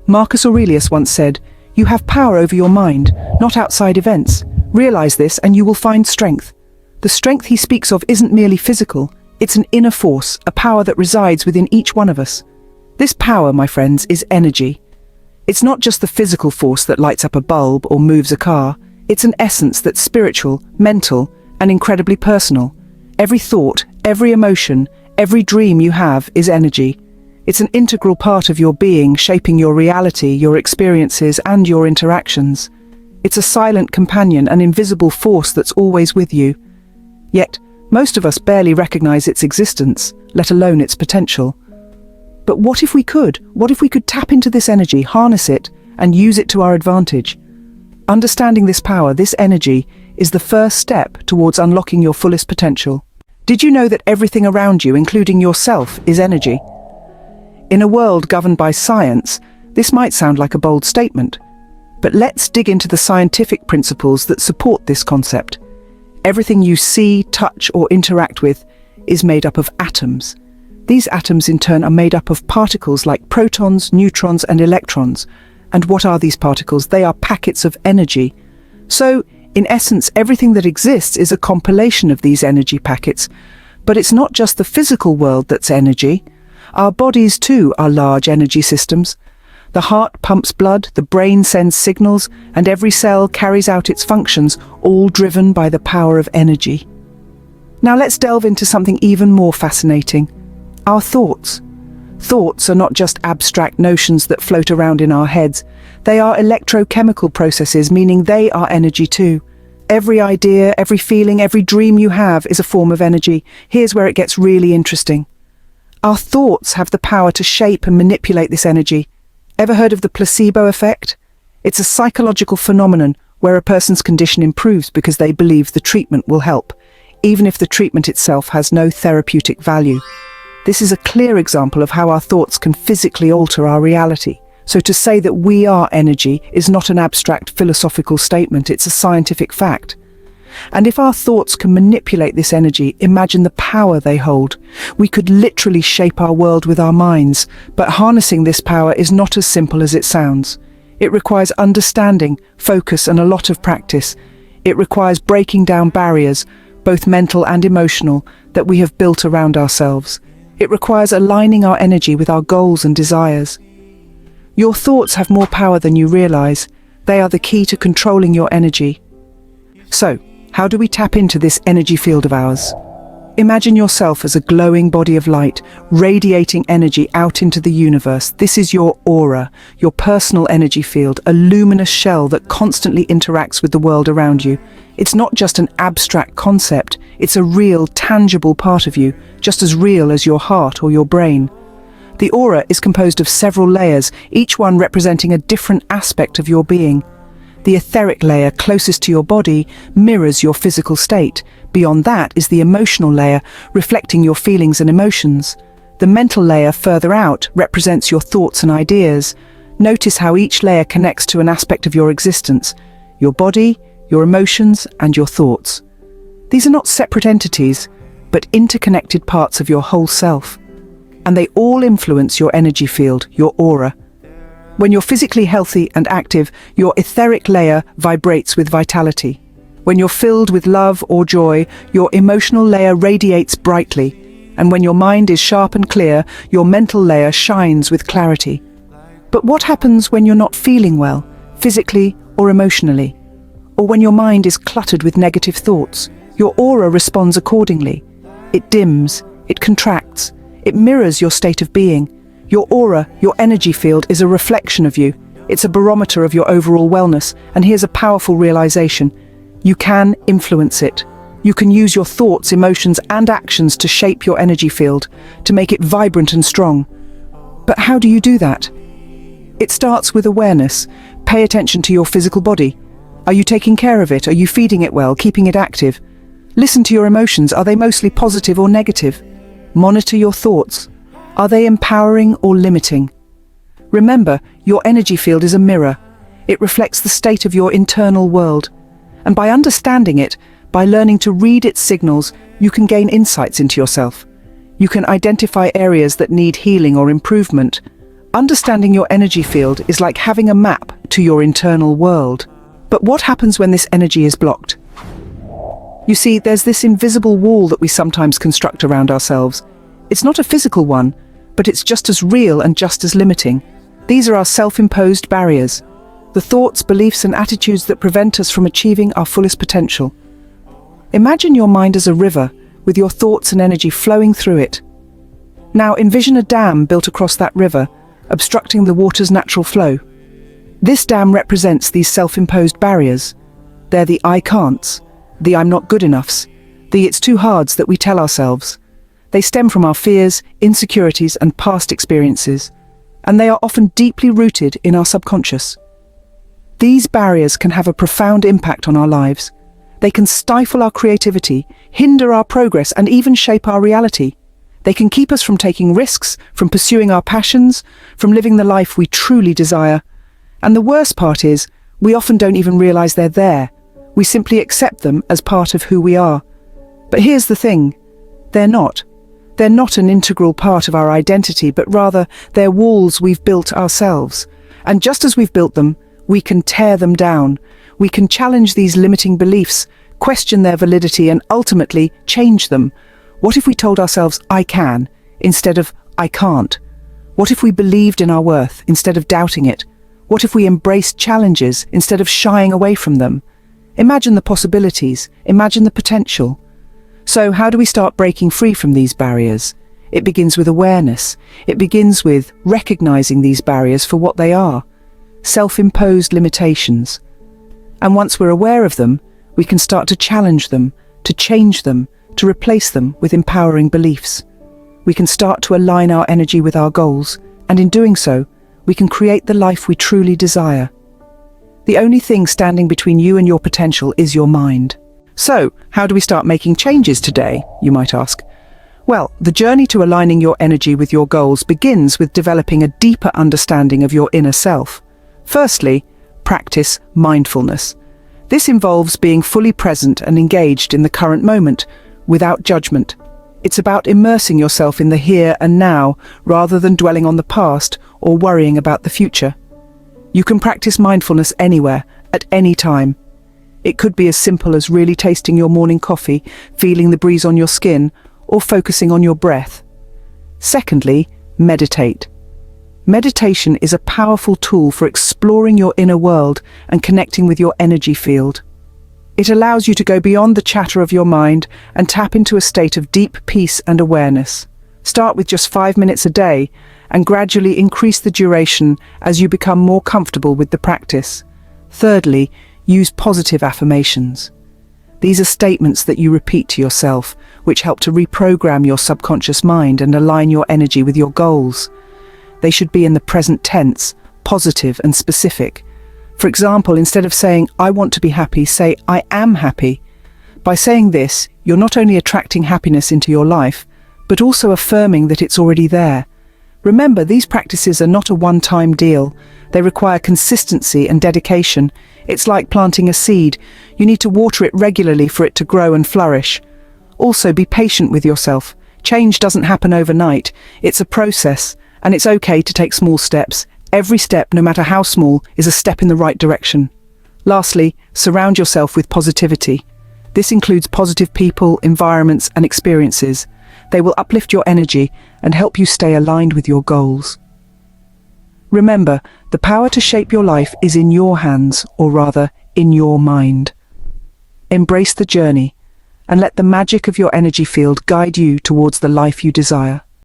Marcus Aurelius once said, "You have power over your mind, not outside events. Realize this and you will find strength." The strength he speaks of isn't merely physical, it's an inner force, a power that resides within each one of us. This power, my friends, is energy. It's not just the physical force that lights up a bulb or moves a car, it's an essence that's spiritual, mental, and incredibly personal. Every thought, every emotion, every dream you have is energy. It's an integral part of your being, shaping your reality, your experiences, and your interactions. It's a silent companion, an invisible force that's always with you. Yet, most of us barely recognize its existence, let alone its potential. But what if we could? What if we could tap into this energy, harness it, and use it to our advantage? Understanding this power, this energy, is the first step towards unlocking your fullest potential. Did you know that everything around you, including yourself, is energy? In a world governed by science, this might sound like a bold statement. But let's dig into the scientific principles that support this concept. Everything you see, touch, or interact with is made up of atoms. These atoms in turn are made up of particles like protons, neutrons, and electrons. And what are these particles? They are packets of energy. So, in essence, everything that exists is a compilation of these energy packets. But it's not just the physical world that's energy. Our bodies too are large energy systems. The heart pumps blood, the brain sends signals, and every cell carries out its functions, all driven by the power of energy. Now let's delve into something even more fascinating. Our thoughts. Thoughts are not just abstract notions that float around in our heads. They are electrochemical processes, meaning they are energy too. Every idea, every feeling, every dream you have is a form of energy. Here's where it gets really interesting. Our thoughts have the power to shape and manipulate this energy. Ever heard of the placebo effect? It's a psychological phenomenon where a person's condition improves because they believe the treatment will help, even if the treatment itself has no therapeutic value. This is a clear example of how our thoughts can physically alter our reality. So to say that we are energy is not an abstract philosophical statement, it's a scientific fact. And if our thoughts can manipulate this energy, imagine the power they hold. We could literally shape our world with our minds, but harnessing this power is not as simple as it sounds. It requires understanding, focus, and a lot of practice. It requires breaking down barriers, both mental and emotional, that we have built around ourselves. It requires aligning our energy with our goals and desires. Your thoughts have more power than you realize. They are the key to controlling your energy. So, how do we tap into this energy field of ours? Imagine yourself as a glowing body of light, radiating energy out into the universe. This is your aura, your personal energy field, a luminous shell that constantly interacts with the world around you. It's not just an abstract concept, it's a real, tangible part of you, just as real as your heart or your brain. The aura is composed of several layers, each one representing a different aspect of your being. The etheric layer closest to your body mirrors your physical state. Beyond that is the emotional layer, reflecting your feelings and emotions. The mental layer further out represents your thoughts and ideas. Notice how each layer connects to an aspect of your existence, your body, your emotions, and your thoughts. These are not separate entities, but interconnected parts of your whole self. And they all influence your energy field, your aura. When you're physically healthy and active, your etheric layer vibrates with vitality. When you're filled with love or joy, your emotional layer radiates brightly. And when your mind is sharp and clear, your mental layer shines with clarity. But what happens when you're not feeling well, physically or emotionally? Or when your mind is cluttered with negative thoughts? Your aura responds accordingly. It dims, it contracts, it mirrors your state of being. Your aura, your energy field, is a reflection of you. It's a barometer of your overall wellness. And here's a powerful realization. You can influence it. You can use your thoughts, emotions, and actions to shape your energy field, to make it vibrant and strong. But how do you do that? It starts with awareness. Pay attention to your physical body. Are you taking care of it? Are you feeding it well, keeping it active? Listen to your emotions. Are they mostly positive or negative? Monitor your thoughts. Are they empowering or limiting? Remember, your energy field is a mirror. It reflects the state of your internal world. And by understanding it, by learning to read its signals, you can gain insights into yourself. You can identify areas that need healing or improvement. Understanding your energy field is like having a map to your internal world. But what happens when this energy is blocked? You see, there's this invisible wall that we sometimes construct around ourselves. It's not a physical one, but it's just as real and just as limiting. These are our self-imposed barriers, the thoughts, beliefs, and attitudes that prevent us from achieving our fullest potential. Imagine your mind as a river, with your thoughts and energy flowing through it. Now envision a dam built across that river, obstructing the water's natural flow. This dam represents these self-imposed barriers. They're the I can'ts, the I'm not good enoughs, the it's too hards that we tell ourselves. They stem from our fears, insecurities, and past experiences, and they are often deeply rooted in our subconscious. These barriers can have a profound impact on our lives. They can stifle our creativity, hinder our progress, and even shape our reality. They can keep us from taking risks, from pursuing our passions, from living the life we truly desire. And the worst part is, we often don't even realize they're there. We simply accept them as part of who we are. But here's the thing, they're not. They're not an integral part of our identity, but rather they're walls we've built ourselves. And just as we've built them, we can tear them down. We can challenge these limiting beliefs, question their validity, and ultimately change them. What if we told ourselves, I can, instead of I can't? What if we believed in our worth instead of doubting it? What if we embraced challenges instead of shying away from them? Imagine the possibilities, imagine the potential. So how do we start breaking free from these barriers? It begins with awareness. It begins with recognizing these barriers for what they are, self-imposed limitations. And once we're aware of them, we can start to challenge them, to change them, to replace them with empowering beliefs. We can start to align our energy with our goals, and in doing so, we can create the life we truly desire. The only thing standing between you and your potential is your mind. So, how do we start making changes today, you might ask? Well, the journey to aligning your energy with your goals begins with developing a deeper understanding of your inner self. Firstly, practice mindfulness. This involves being fully present and engaged in the current moment, without judgment. It's about immersing yourself in the here and now, rather than dwelling on the past or worrying about the future. You can practice mindfulness anywhere, at any time. It could be as simple as really tasting your morning coffee, feeling the breeze on your skin, or focusing on your breath. Secondly, meditate. Meditation is a powerful tool for exploring your inner world and connecting with your energy field. It allows you to go beyond the chatter of your mind and tap into a state of deep peace and awareness. Start with just 5 minutes a day and gradually increase the duration as you become more comfortable with the practice. Thirdly, use positive affirmations. These are statements that you repeat to yourself, which help to reprogram your subconscious mind and align your energy with your goals. They should be in the present tense, positive and specific. For example, instead of saying, I want to be happy, say, I am happy. By saying this, you're not only attracting happiness into your life, but also affirming that it's already there. Remember, these practices are not a one-time deal. They require consistency and dedication. It's like planting a seed. You need to water it regularly for it to grow and flourish. Also, be patient with yourself. Change doesn't happen overnight. It's a process, and it's okay to take small steps. Every step, no matter how small, is a step in the right direction. Lastly, surround yourself with positivity. This includes positive people, environments, and experiences. They will uplift your energy and help you stay aligned with your goals. Remember, the power to shape your life is in your hands, or rather, in your mind. Embrace the journey, and let the magic of your energy field guide you towards the life you desire.